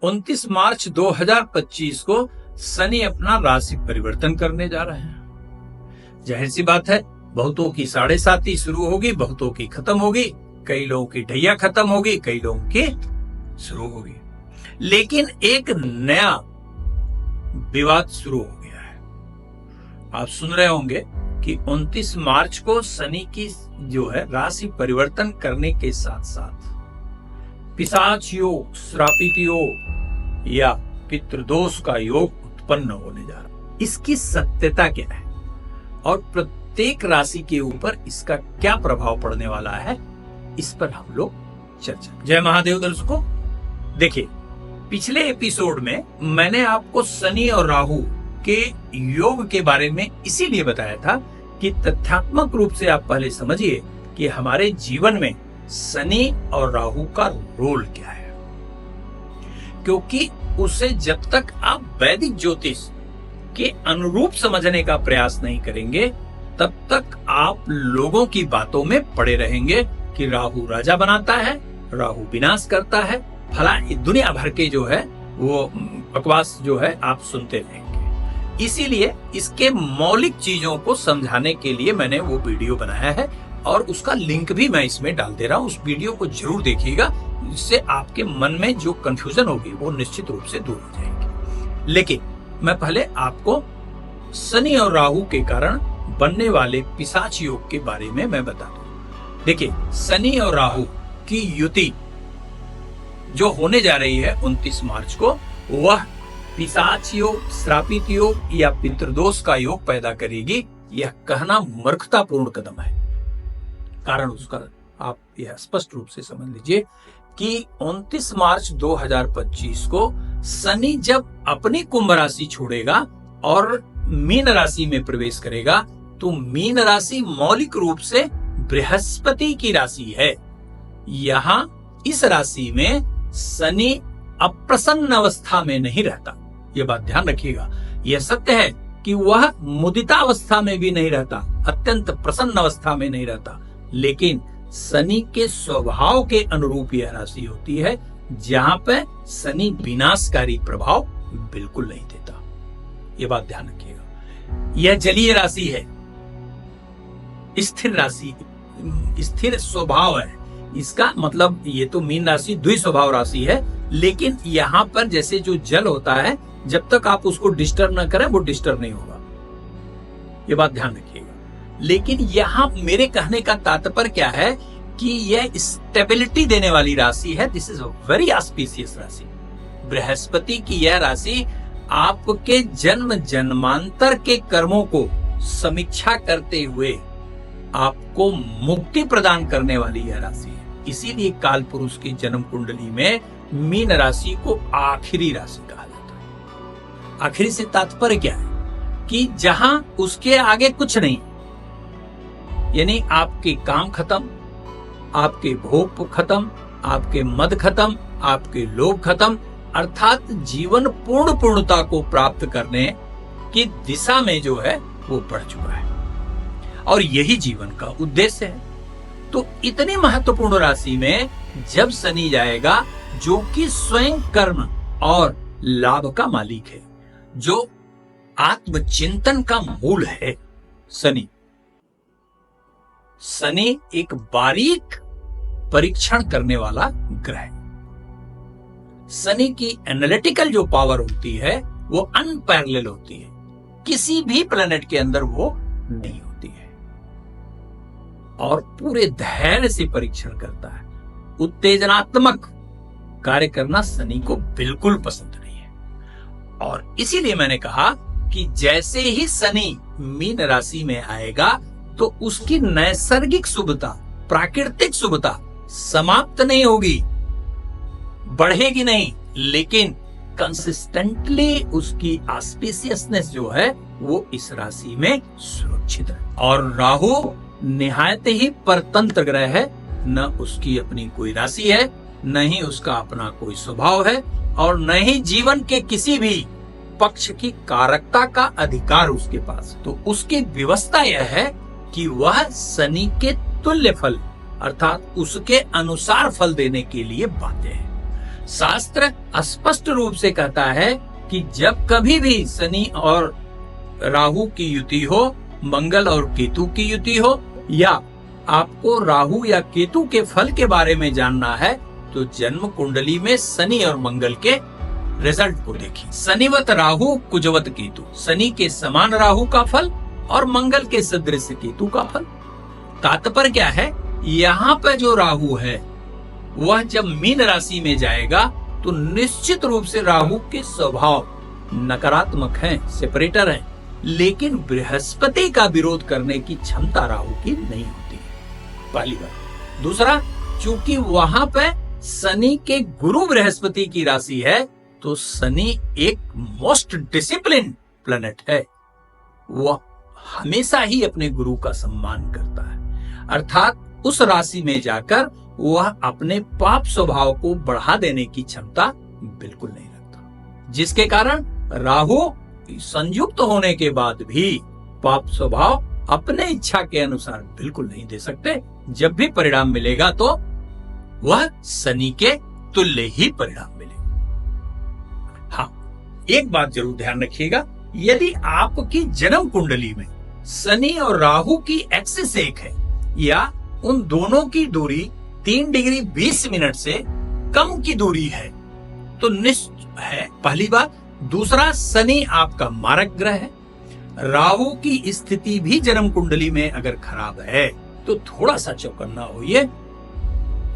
29 मार्च 2025 को शनि अपना राशि परिवर्तन करने जा रहे हैं। जाहिर सी बात है, बहुतों की 7.5 शुरू होगी, बहुतों की खत्म होगी, कई लोगों की ढैया खत्म होगी, कई लोगों की शुरू होगी। लेकिन एक नया विवाद शुरू हो गया है। आप सुन रहे होंगे कि 29 मार्च को शनि की जो है राशि परिवर्तन करने के साथ साथ पिशाच योग, श्रापित योग या पितृदोष का योग उत्पन्न होने जा रहा है। इसकी सत्यता क्या है और प्रत्येक राशि के ऊपर इसका क्या प्रभाव पड़ने वाला है, इस पर हम लोग चर्चा। जय महादेव दर्शकों, देखिए पिछले एपिसोड में मैंने आपको शनि और राहु के योग के बारे में इसीलिए बताया था कि तथ्यात्मक रूप से आप पहले समझिए कि हमारे जीवन में शनि और राहु का रोल क्या है, क्योंकि उसे जब तक आप वैदिक ज्योतिष के अनुरूप समझने का प्रयास नहीं करेंगे तब तक आप लोगों की बातों में पड़े रहेंगे कि राहु राजा बनाता है, राहु विनाश करता है, फला दुनिया भर के जो है वो बकवास जो है आप सुनते रहेंगे। इसीलिए इसके मौलिक चीजों को समझाने के लिए मैंने वो वीडियो बनाया है और उसका लिंक भी मैं इसमें डाल दे रहा हूं। उस वीडियो को जरूर देखिएगा, जिससे आपके मन में जो कंफ्यूजन होगी वो निश्चित रूप से दूर हो जाएगी। लेकिन मैं पहले आपको शनि और राहु के कारण बनने वाले पिशाच योग के बारे में मैं बता दूं। देखिए, शनि और राहु की युति जो होने जा रही है 29 मार्च को, वह पिशाच योग, श्रापित योग या पितृदोष का योग पैदा करेगी। यह कहना मूर्खतापूर्ण कदम है। कारण उसका आप यह स्पष्ट रूप से समझ लीजिए कि 29 मार्च 2025 को शनि जब अपनी कुंभ राशि छोड़ेगा और मीन राशि में प्रवेश करेगा, तो मीन राशि मौलिक रूप से बृहस्पति की राशि है। यहाँ इस राशि में शनि अप्रसन्न अवस्था में नहीं रहता, यह बात ध्यान रखिएगा। यह सत्य है कि वह मुदिता अवस्था में भी नहीं रहता, अत्यंत प्रसन्न अवस्था में नहीं रहता, लेकिन शनि के स्वभाव के अनुरूप यह राशि होती है, जहां पे शनि विनाशकारी प्रभाव बिल्कुल नहीं देता। यह बात ध्यान रखिएगा। यह जलीय राशि है, स्थिर राशि, स्थिर स्वभाव है। इसका मतलब ये तो मीन राशि द्विस्वभाव राशि है, लेकिन यहाँ पर जैसे जो जल होता है, जब तक आप उसको डिस्टर्ब न करें वो डिस्टर्ब नहीं होगा। ये बात ध्यान रखिएगा। लेकिन यहाँ मेरे कहने का तात्पर्य क्या है कि यह स्टेबिलिटी देने वाली राशि है। This is a very auspicious राशि। बृहस्पति की यह राशि आपके जन्म जन्मांतर के कर्मों को समीक्षा करते हुए आपको मुक्ति प्रदान करने वाली यह राशि है। इसीलिए काल पुरुष की जन्म कुंडली में मीन राशि को आखिरी राशि कहा जाता है। आखिरी से तात्पर्य क्या है कि जहां उसके आगे कुछ नहीं, यानी आपके काम खत्म, आपके भोग खत्म, आपके मद खत्म, आपके लोभ खत्म, अर्थात जीवन पूर्णता को प्राप्त करने की दिशा में जो है वो बढ़ चुका है और यही जीवन का उद्देश्य है। तो इतनी महत्वपूर्ण राशि में जब शनि जाएगा, जो कि स्वयं कर्म और लाभ का मालिक है, जो आत्मचिंतन का मूल है, शनि एक बारीक परीक्षण करने वाला ग्रह है। शनि की एनालिटिकल जो पावर होती है वो अनपैरेलल होती है, किसी भी प्लेनेट के अंदर वो नहीं होती है, और पूरे धैर्य से परीक्षण करता है। उत्तेजनात्मक कार्य करना शनि को बिल्कुल पसंद नहीं है। और इसीलिए मैंने कहा कि जैसे ही शनि मीन राशि में आएगा तो उसकी नैसर्गिक शुभता, प्राकृतिक शुभता समाप्त नहीं होगी, बढ़ेगी नहीं, लेकिन कंसिस्टेंटली उसकी ऑस्पिशियसनेस जो है वो इस राशि में सुरक्षित है। और राहु निहायत ही परतंत्र ग्रह है, न उसकी अपनी कोई राशि है, न ही उसका अपना कोई स्वभाव है, और न ही जीवन के किसी भी पक्ष की कारकता का अधिकार उसके पास। तो उसकी व्यवस्था यह है कि वह शनि के तुल्य फल अर्थात उसके अनुसार फल देने के लिए बाध्य है। शास्त्र स्पष्ट रूप से कहता है कि जब कभी भी शनि और राहु की युति हो, मंगल और केतु की युति हो, या आपको राहु या केतु के फल के बारे में जानना है तो जन्म कुंडली में शनि और मंगल के रिजल्ट को देखिए। शनिवत राहु कुजवत केतु, शनि के समान राहु का फल और मंगल के सदृश केतु का फल। तात्पर्य क्या है, यहाँ पर जो राहु है वह जब मीन राशि में जाएगा तो निश्चित रूप से राहु के स्वभाव नकारात्मक हैं, सेपरेटर हैं, लेकिन बृहस्पति का विरोध करने की क्षमता राहु की नहीं होती है, पहली बात। दूसरा, चूंकि वहां पे शनि के गुरु बृहस्पति की राशि है तो शनि एक मोस्ट डिसिप्लिन प्लैनेट है, वह हमेशा ही अपने गुरु का सम्मान करता है, अर्थात उस राशि में जाकर वह अपने पाप स्वभाव को बढ़ा देने की क्षमता बिल्कुल नहीं रखता, जिसके कारण राहु संयुक्त होने के बाद भी पाप स्वभाव अपने इच्छा के अनुसार बिल्कुल नहीं दे सकते। जब भी परिणाम मिलेगा तो वह शनि के तुल्य ही परिणाम मिलेगा। हाँ, एक बात जरूर ध्यान रखिएगा, यदि आपकी जन्म कुंडली में शनि और राहु की एक्सिस एक है या उन दोनों की दूरी 3 डिग्री 20 मिनट से कम की दूरी है तो निश्चित है, पहली बात। दूसरा, शनि आपका मारक ग्रह है। राहु की स्थिति भी जन्म कुंडली में अगर खराब है तो थोड़ा सा चौकन्ना होइए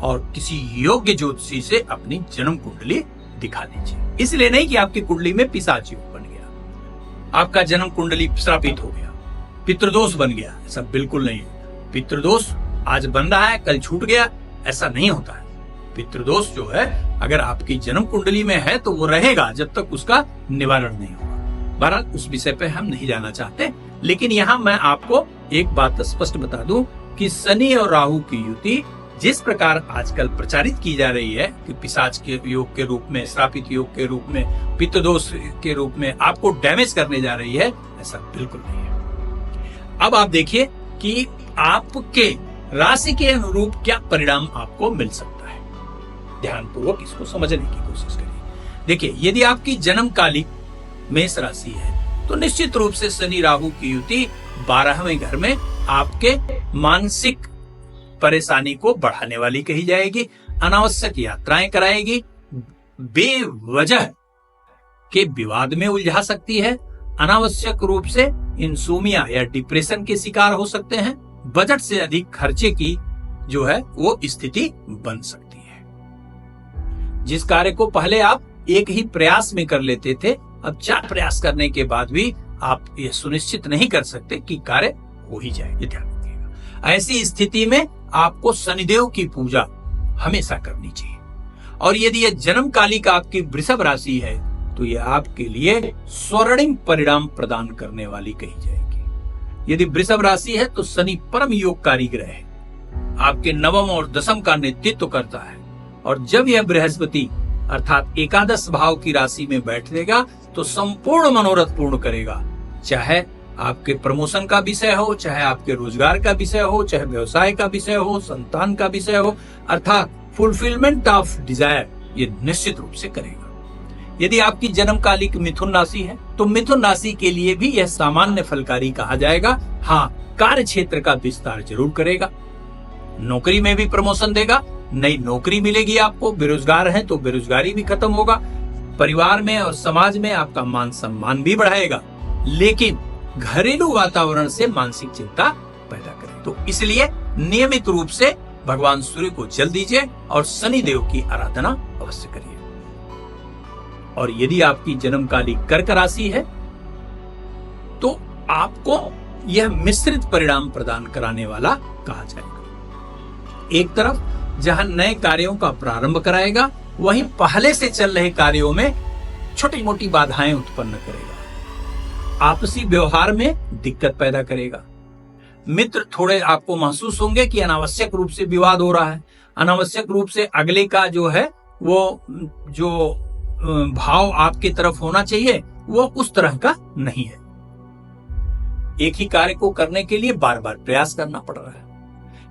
और किसी योग्य ज्योतिषी से अपनी जन्म कुंडली दिखा लीजिए। इसलिए नहीं कि आपकी कुंडली में पिशाच योग बन गया, आपका जन्म कुंडली श्रापित हो गया, पितृदोष बन गया, ऐसा बिल्कुल नहीं है। पितृदोष आज बन रहा है, कल छूट गया, ऐसा नहीं होता है। पितृदोष जो है अगर आपकी जन्म कुंडली में है तो वो रहेगा जब तक उसका निवारण नहीं होगा। बहरहाल उस विषय पे हम नहीं जाना चाहते, लेकिन यहाँ मैं आपको एक बात स्पष्ट बता दूं कि शनि और राहु की युति जिस प्रकार आजकल प्रचारित की जा रही है कि पिशाच के योग के रूप में, श्रापित योग के रूप में, पितृदोष के रूप में आपको डैमेज करने जा रही है, ऐसा बिल्कुल नहीं है। अब आप देखिए कि आपके राशि के अनुरूप क्या परिणाम आपको मिल सकता है, ध्यानपूर्वक इसको समझने की कोशिश करिए। देखिए, यदि आपकी जन्म कालिक मेष राशि है तो निश्चित रूप से शनि राहु की युति 12वें घर में आपके मानसिक परेशानी को बढ़ाने वाली कही जाएगी, अनावश्यक यात्राएं कराएगी, बेवजह के विवाद में उलझा सकती है, अनावश्यक रूप से इंसोमिया या डिप्रेशन के शिकार हो सकते हैं, बजट से अधिक खर्चे की जो है वो स्थिति बन सकती है। जिस कार्य को पहले आप एक ही प्रयास में कर लेते थे, अब 4 प्रयास करने के बाद भी आप यह सुनिश्चित नहीं कर सकते कि कार्य हो ही जाए, ये ध्यान रखिएगा। ऐसी स्थिति में आपको शनिदेव की पूजा हमेशा करनी चाहिए। और यदि यह जन्म कालिक आपकी वृषभ राशि है तो यह आपके लिए स्वर्णिम परिणाम प्रदान करने वाली कही जाएगी। यदि वृषभ राशि है तो शनि परम योगकारी ग्रह है, आपके नवम और दशम का नेतृत्व करता है, और जब यह बृहस्पति अर्थात एकादश भाव की राशि में बैठेगा तो संपूर्ण मनोरथ पूर्ण करेगा, चाहे आपके प्रमोशन का विषय हो, चाहे आपके रोजगार का विषय हो, चाहे व्यवसाय का विषय हो, संतान का विषय हो, अर्थात फुलफिलमेंट ऑफ डिजायर ये निश्चित रूप से करेगा। यदि आपकी जन्म कालिक मिथुन राशि है तो मिथुन राशि के लिए भी यह सामान्य फलकारी कहा जाएगा। हाँ, कार्य क्षेत्र का विस्तार जरूर करेगा, नौकरी में भी प्रमोशन देगा, नई नौकरी मिलेगी आपको, बेरोजगार है तो बेरोजगारी भी खत्म होगा, परिवार में और समाज में आपका मान सम्मान भी बढ़ाएगा, लेकिन घरेलू वातावरण से मानसिक चिंता पैदा करे। तो इसलिए नियमित रूप से भगवान सूर्य को जल दीजिए और शनि देव की आराधना अवश्य करिए। और यदि आपकी जन्म कालिक कर्क राशि है तो आपको यह मिश्रित परिणाम प्रदान कराने वाला कहा जाएगा। एक तरफ जहां नए कार्यों का प्रारंभ कराएगा, वहीं पहले से चल रहे कार्यों में छोटी मोटी बाधाएं उत्पन्न करेगा, आपसी व्यवहार में दिक्कत पैदा करेगा, मित्र थोड़े आपको महसूस होंगे कि अनावश्यक रूप से विवाद हो रहा है, अनावश्यक रूप से अगले का जो है वो जो भाव आपकी तरफ होना चाहिए वो उस तरह का नहीं है। एक ही कार्य को करने के लिए बार बार प्रयास करना पड़ रहा है,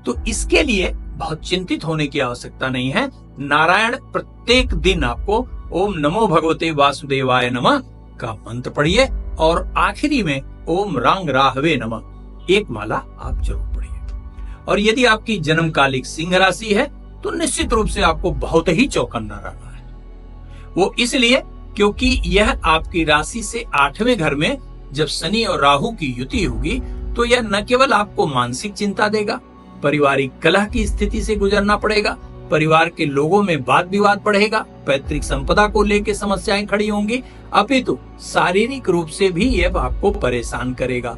तो इसके लिए बहुत चिंतित होने की आवश्यकता नहीं है। नारायण प्रत्येक दिन आपको ओम नमो भगवते वासुदेवाय नमः का मंत्र पढ़िए और आखिरी में ओम रांग राहवे नमः एक माला आप जरूर पढ़िए। और यदि आपकी जन्मकालिक सिंह राशि है तो निश्चित रूप से आपको बहुत ही चौकन्ना रहना है। वो इसलिए क्योंकि यह आपकी राशि से 8वें घर में जब शनि और राहु की युति होगी तो यह न केवल आपको मानसिक चिंता देगा, पारिवारिक कलह की स्थिति से गुजरना पड़ेगा, परिवार के लोगों में वाद विवाद बढ़ेगा, पैतृक संपदा को लेकर समस्याएं खड़ी होंगी, अपितु शारीरिक रूप से भी यह आपको परेशान करेगा।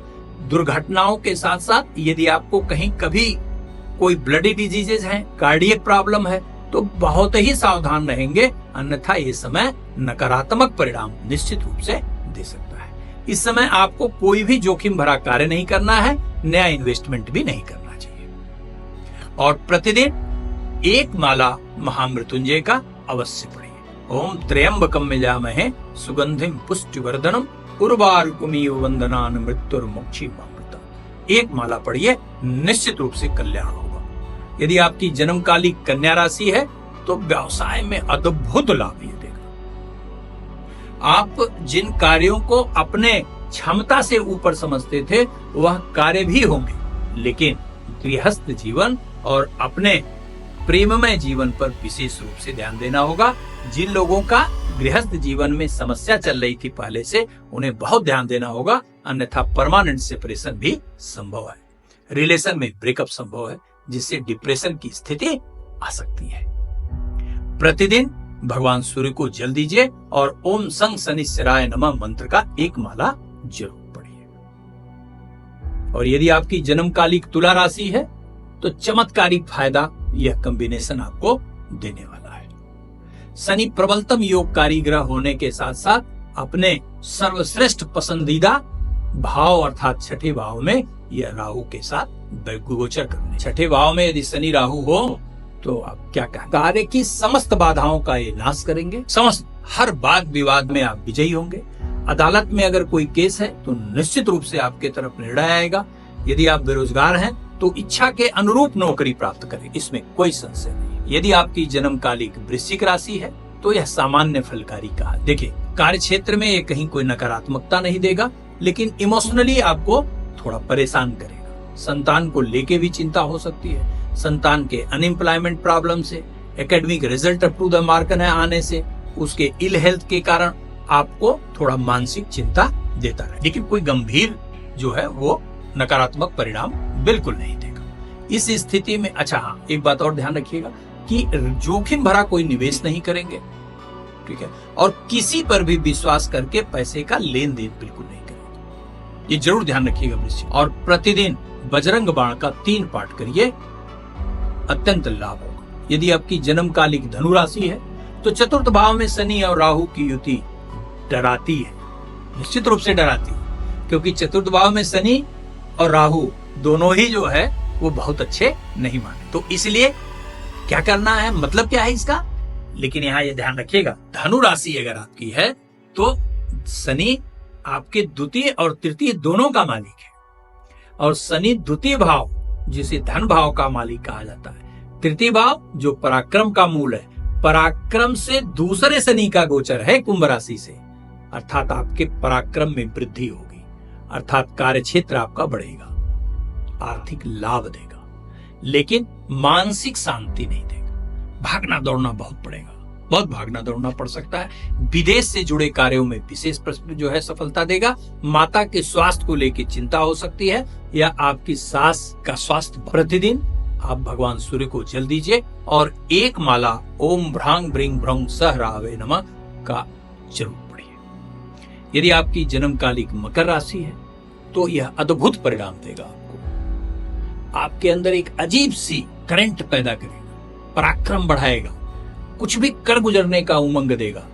दुर्घटनाओं के साथ साथ यदि आपको कहीं कभी कोई ब्लडी डिजीजेज हैं, कार्डियक प्रॉब्लम है तो बहुत ही सावधान रहेंगे, अन्यथा ये समय नकारात्मक परिणाम निश्चित रूप से दे सकता है। इस समय आपको कोई भी जोखिम भरा कार्य नहीं करना है, नया इन्वेस्टमेंट भी नहीं करना चाहिए। और प्रतिदिन एक माला महामृत्युंजय का अवश्य पढ़िए। ओम त्र्यंबकम यजामहे सुगंधिम पुष्टिवर्धनम उर्वारुकमिव वंदनान मृत्युर्मुक्षीमामृतम्। एक माला पढ़िए, निश्चित रूप से कल्याण होगा। यदि आपकी जन्मकालिक कन्या राशि है तो व्यवसाय में अद्भुत लाभ ये देगा। आप जिन कार्यों को अपने क्षमता से ऊपर समझते थे वह कार्य भी होंगे, लेकिन गृहस्थ जीवन और अपने प्रेममय जीवन पर विशेष रूप से ध्यान देना होगा। जिन लोगों का गृहस्थ जीवन में समस्या चल रही थी पहले से, उन्हें बहुत ध्यान देना होगा, अन्यथा परमानेंट सेपरेशन भी संभव है, रिलेशन में ब्रेकअप संभव है, जिससे डिप्रेशन की स्थिति आ सकती है। प्रतिदिन भगवान सूर्य को जल दीजिए और ओम संग शनिश्चराय नमः मंत्र का एक माला जरूर पढ़िए। और यदि आपकी जन्मकालिक तुला राशि है तो चमत्कारिक फायदा यह कॉम्बिनेशन आपको देने वाला है। शनि प्रबलतम योगकारी ग्रह होने के साथ साथ अपने सर्वश्रेष्ठ पसंदीदा भाव अर्थात छठे भाव में यह राहु के साथ गोचर करने। छठे भाव में यदि शनि राहु हो तो आप क्या कहें, कार्य की समस्त बाधाओं का ये नाश करेंगे, समस्त हर वाद विवाद में आप विजयी होंगे। अदालत में अगर कोई केस है तो निश्चित रूप से आपके तरफ निर्णय आएगा। यदि आप बेरोजगार हैं तो इच्छा के अनुरूप नौकरी प्राप्त करें, इसमें कोई संशय नहीं। यदि आपकी जन्मकालिक वृश्चिक राशि है तो यह सामान्य फलकारी का है। देखिए, कार्य क्षेत्र में ये कहीं कोई नकारात्मकता नहीं देगा, लेकिन इमोशनली आपको थोड़ा परेशान करेगा। संतान को लेके भी चिंता हो सकती है, संतान के अनएम्प्लॉयमेंट प्रॉब्लम से, academic result up to the mark न आने से, उसके इल हेल्थ के कारण आपको थोड़ा मानसिक चिंता देता रहे, लेकिन कोई गंभीर जो है वो नकारात्मक परिणाम बिल्कुल नहीं देगा। इस स्थिति में अच्छा हाँ, एक बात और ध्यान रखिएगा कि जोखिम भरा कोई निवेश नहीं करेंगे, ठीक है, और किसी पर भी विश्वास करके पैसे का लेन देन बिल्कुल नहीं करेंगे, ये जरूर ध्यान रखिएगा वृश्चिक। और प्रतिदिन बजरंग बाण का 3 पाठ करिए, अत्यंत लाभ होगा। यदि आपकी जन्मकालिक धनु राशि है तो चतुर्थ भाव में शनि और राहु की युति डराती है, निश्चित रूप से डराती है, क्योंकि चतुर्थ भाव में शनि और राहु दोनों ही जो है वो बहुत अच्छे नहीं माने। तो इसलिए क्या करना है, मतलब क्या है इसका, लेकिन यहाँ ये ध्यान रखिएगा, धनु राशि अगर आपकी है तो शनि आपके द्वितीय और तृतीय दोनों का मालिक है, और शनि द्वितीय भाव जिसे धन भाव का मालिक कहा जाता है, तृतीय भाव जो पराक्रम का मूल है, पराक्रम से दूसरे शनि का गोचर है कुंभ राशि से, अर्थात आपके पराक्रम में वृद्धि होगी, अर्थात कार्य क्षेत्र आपका बढ़ेगा, आर्थिक लाभ देगा, लेकिन मानसिक शांति नहीं देगा। भागना दौड़ना बहुत पड़ेगा, बहुत भागना दौड़ना पड़ सकता है। विदेश से जुड़े कार्यों में विशेष जो है सफलता देगा। माता के स्वास्थ्य को लेकर चिंता हो सकती है, या आपकी सास का स्वास्थ्य। प्रतिदिन आप भगवान सूर्य को जल दीजिए और एक माला ओम भ्रांग ब्रिंग भ्रंग सह रावे नमः का जरूर पढ़िए। यदि आपकी जन्मकालिक मकर राशि है तो यह अद्भुत परिणाम देगा आपको। आपके अंदर एक अजीब सी करंट पैदा करेगा, पराक्रम बढ़ाएगा, कुछ भी कर गुजरने का उमंग देगा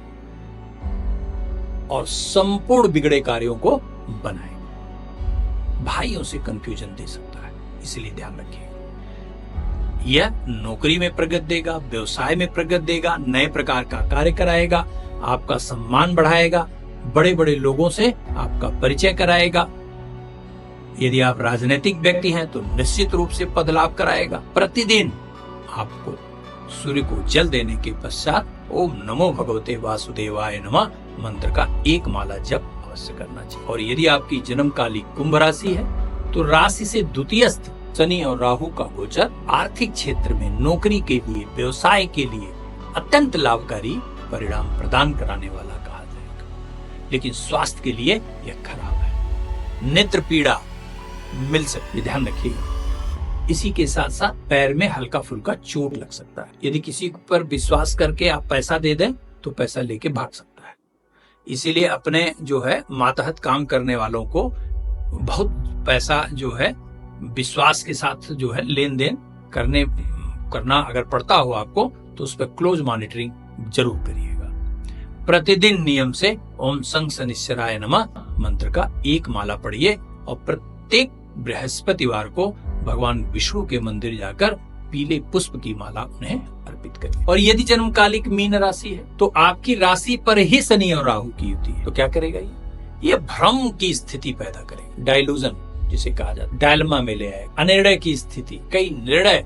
और संपूर्ण बिगड़े कार्यों को बनाएगा। भाइयों से कंफ्यूजन दे सकता है, इसलिए ध्यान रखिए। यह नौकरी में प्रगति देगा, व्यवसाय में प्रगति देगा, नए प्रकार का कार्य कराएगा, आपका सम्मान बढ़ाएगा, बड़े बड़े लोगों से आपका परिचय कराएगा। यदि आप राजनीतिक व्यक्ति हैं तो निश्चित रूप से पद लाभ कराएगा। प्रतिदिन आपको सूर्य को जल देने के पश्चात ओम नमो भगवते वासुदेवाय नमः मंत्र का एक माला जप अवश्य करना चाहिए। और यदि आपकी जन्मकालिक कुंभ राशि है तो राशि से द्वितीयस्थ शनि और राहु का गोचर आर्थिक क्षेत्र में नौकरी के लिए, व्यवसाय के लिए अत्यंत लाभकारी परिणाम प्रदान कराने वाला कहा जाएगा, लेकिन स्वास्थ्य के लिए यह खराब है। नेत्र पीड़ा मिल सकती है, ध्यान रखिएगा। इसी के साथ साथ पैर में हल्का फुल्का चोट लग सकता है। यदि किसी पर विश्वास करके आप पैसा दे दें तो पैसा लेके भाग सकता है। इसीलिए अपने जो है मातहत काम करने वालों को बहुत पैसा जो है विश्वास के साथ जो है लेन देन करना अगर पड़ता हो आपको तो उस पर क्लोज मॉनिटरिंग जरूर करिएगा। प्रतिदिन नियम से ओम संग शनिश्चराय नमः मंत्र का एक माला पढ़िए और प्रत्येक बृहस्पतिवार को भगवान विष्णु के मंदिर जाकर पीले पुष्प की माला उन्हें अर्पित करिए। और यदि जन्मकालिक मीन राशि है तो आपकी राशि पर ही शनि और राहु की युति है, तो क्या करेगा ये भ्रम की स्थिति पैदा करेगा, डायलूजन जिसे कहा जाता है, डायलमा में ले आएगा, अनिर्णय की स्थिति, कई निर्णय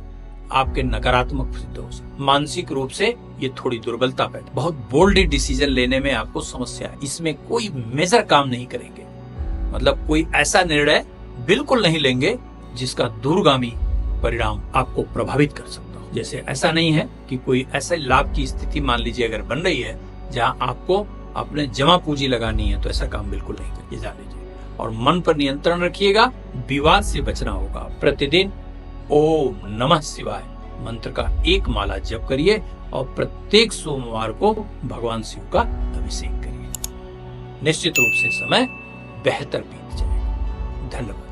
आपके नकारात्मक सिद्ध हो सकते। मानसिक रूप से ये थोड़ी दुर्बलता पैदा, बहुत बोल्ड डिसीजन लेने में आपको समस्या है। इसमें कोई मेजर काम नहीं करेंगे, मतलब कोई ऐसा निर्णय बिल्कुल नहीं लेंगे जिसका दूरगामी परिणाम आपको प्रभावित कर सकता हो। जैसे ऐसा नहीं है कि कोई ऐसे लाभ की स्थिति मान लीजिए अगर बन रही है जहां आपको अपने जमा पूंजी लगानी है, तो ऐसा काम बिल्कुल नहीं करिए, जान लीजिए। और मन पर नियंत्रण रखिएगा, विवाद से बचना होगा। प्रतिदिन ओम नमः शिवाय मंत्र का एक माला जप करिए और प्रत्येक सोमवार को भगवान शिव का अभिषेक करिए। निश्चित रूप से समय बेहतर बीत जाएगा। धन्यवाद।